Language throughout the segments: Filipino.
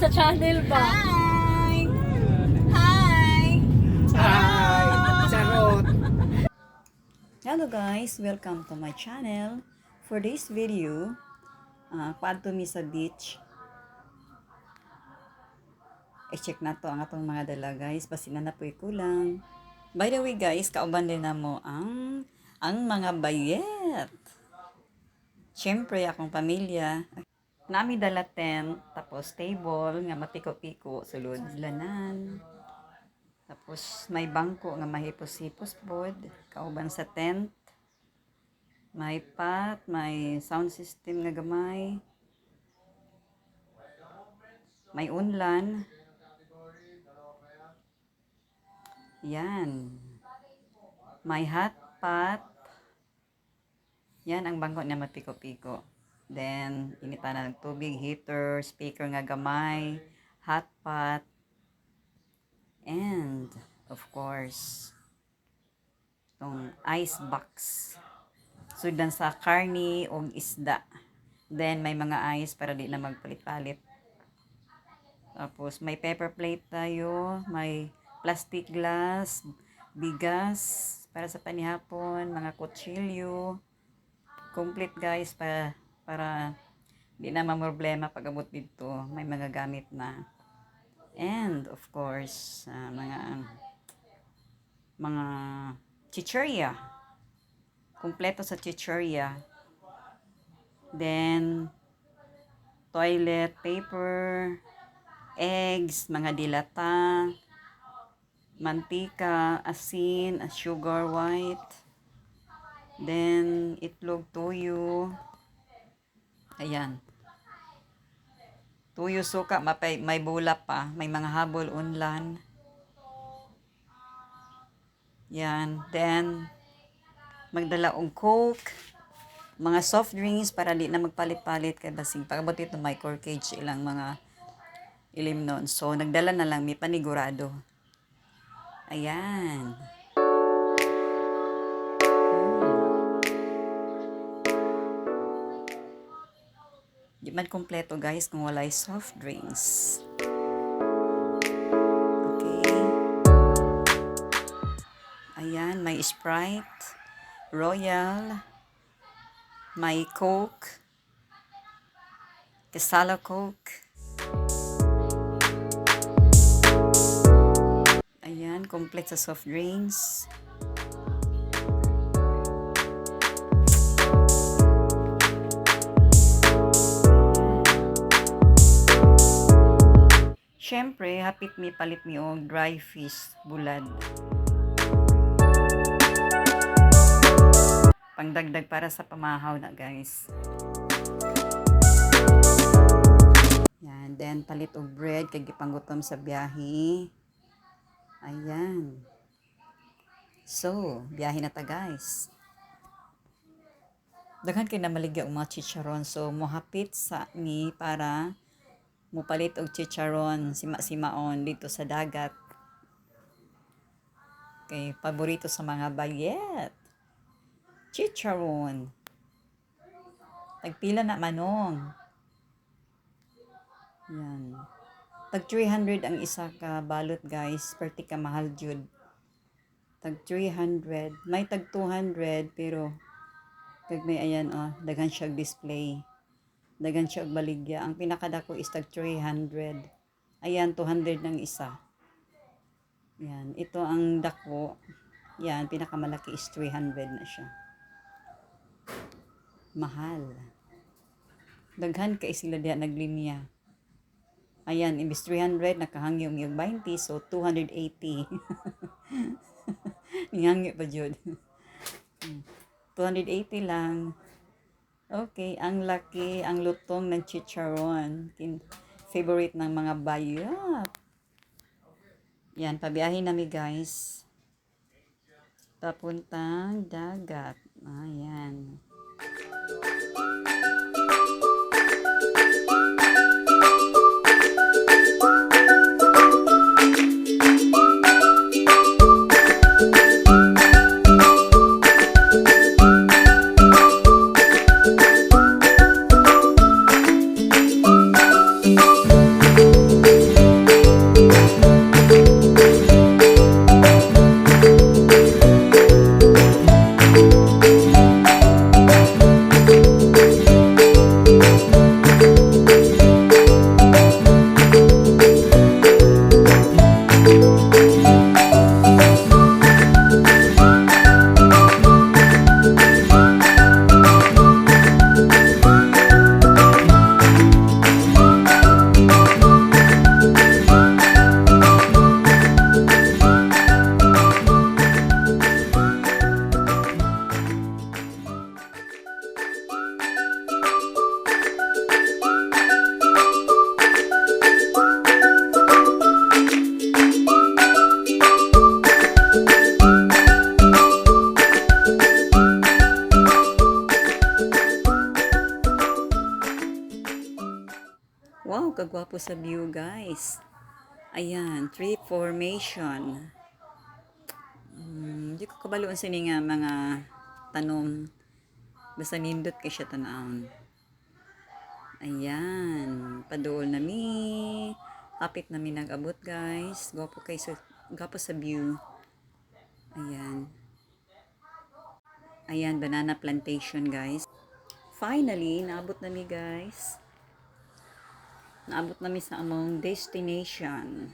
sa channel ba? Hi! Hi! Hi! Charot! Hello guys! Welcome to my channel. For this video, paadto mi sa beach. I-check na to ang atong mga dala guys. Basi na po'y kulang. By the way guys, kauban din na mo ang mga bayet. Siyempre, akong pamilya. Nami dala tent, tapos table, nga mapiko-piko, sulod lanan. Tapos may bangko nga mahipos-hipos pod, kauban sa tent. May pot, may sound system nga gamay. May unlan. Yan. May hot pot. Yan ang bangko niya mapiko-piko. Then, initan na ng tubig, heater, speaker nga gamay, hot pot, and, of course, itong ice box. Sudan sa karni o isda. Then, may mga ice para di na magpalit-palit. Tapos, may paper plate tayo, may plastic glass, bigas, para sa panihapon, mga kutsilyo. Complete guys, para di na problema pag abot dito. May mga gamit na. And, of course, mga chicheria. Kompleto sa chicheria. Then, toilet paper, eggs, mga dilata, mantika, asin, sugar white, then itlog, tuyo. Ayan. Tuyo, suka, may bula pa, may mga habol, unlan. Yan. Then, magdala og coke, mga soft drinks para di na magpalit-palit kay basing pagabot ito may corkage ilang mga ilim nun. So, nagdala na lang, may panigurado. Ayan. Di man kompleto guys kung walay soft drinks. Okay. Ayan, may Sprite, Royal, may Coke, Casala Coke. Ayan, complete sa soft drinks. Siyempre, hapit mi palit mi og dry fish bulad. Pangdagdag para sa pamahaw na guys. Yan, then palit og bread kay gipanggutom sa biyahe. Ayan. So, biyahe na ta guys. Daghan kay na maligya og mga chicharon, so mohapit sa mi para mupalit og chicharon sima-simaon dito sa dagat. Okay, paborito sa mga bayet. Chicharon. Tagpila na manong. Yan. Tag 300 ang isa ka balot guys, perti ka mahal jud. Tag 300, may tag 200 pero kag may ayan daghan siya display. Dagan siya og baligya. Ang pinakadako is tag 300. Ayan, 200 ng isa. Yan, ito ang dako. Yan, pinakamalaki is 300 na siya. Mahal. Daghan kay sila diha naglinya. Ayan, imbis 300 nakahangyo yung 20, so 280. Nihangyo pa jud. 280 lang. Okay, ang laki, ang lutong ng chicharon. Favorite ng mga bayat. Yan, pabiyahin nami guys. Papuntang dagat. Ayan. kagwapo sa view, guys. Ayan, tree formation. Di ko kabaloon sini nga mga tanom. Basta nindot kay siya tanawon. Ayan, padool na mi. Hapit na mi nag-abot, guys. Gwapo sa view. Ayan. Ayan, banana plantation, guys. Finally, naabot na mi, guys. Naabot na mi sa among destination.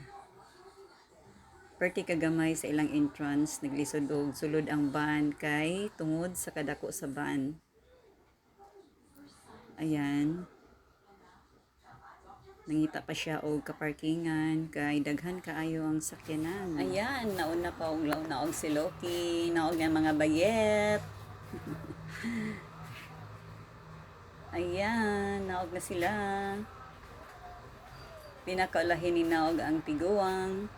Perti kagamay sa ilang entrance, naglisod og sulod ang van kay tungod sa kadako sa van. Ayan. Nangita pa siya og kaparkingan kay daghan kaayo ang sakyanan. Ayan, nauna pa og naog si Loki, naog nga mga bayet. Ayan, naog na sila. Pinakaulahin ni naog ang tiguang.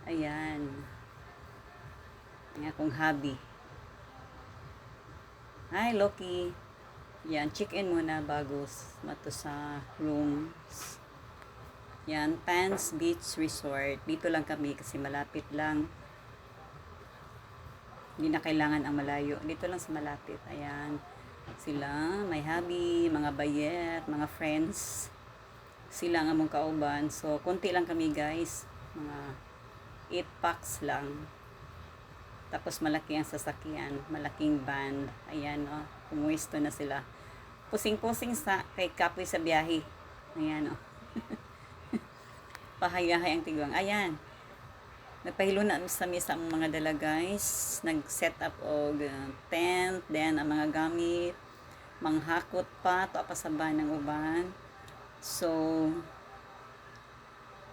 Ayan. Ang akong hobby. Hi, Loki. Yan, check-in muna bago mato sa rooms. Yan, Pans Beach Resort. Dito lang kami kasi malapit lang. Hindi na kailangan ang malayo. Dito lang sa malapit. Ayan. Sila, may hobby, mga bayet, mga friends. Sila ang among kauban. So, konti lang kami, guys. Mga 8 packs lang. Tapos malaki ang sasakyan, malaking van. Ayan, oh, pumuwisto na sila. Pusing-pusing sa kay kapoy sa biyahe. Ayan, oh. Pahayahay ang tiguang. Ayan. Nagpahilo na sa mga dala, guys. Nag-set up og tent, then ang mga gamit, manghakot pa, to pa sa van ng uban. So,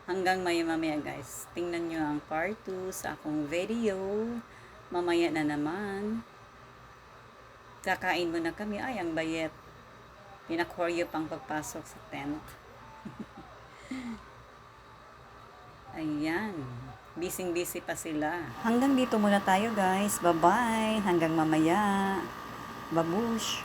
hanggang mamaya, guys. Tingnan nyo ang part 2 sa akong video. Mamaya na naman. Kakain muna kami. Ay, ang bayet. Pinakoryo pang pagpasok sa tent. Ayan. Busy pa sila. Hanggang dito muna tayo, guys. Bye-bye. Hanggang mamaya. Babush.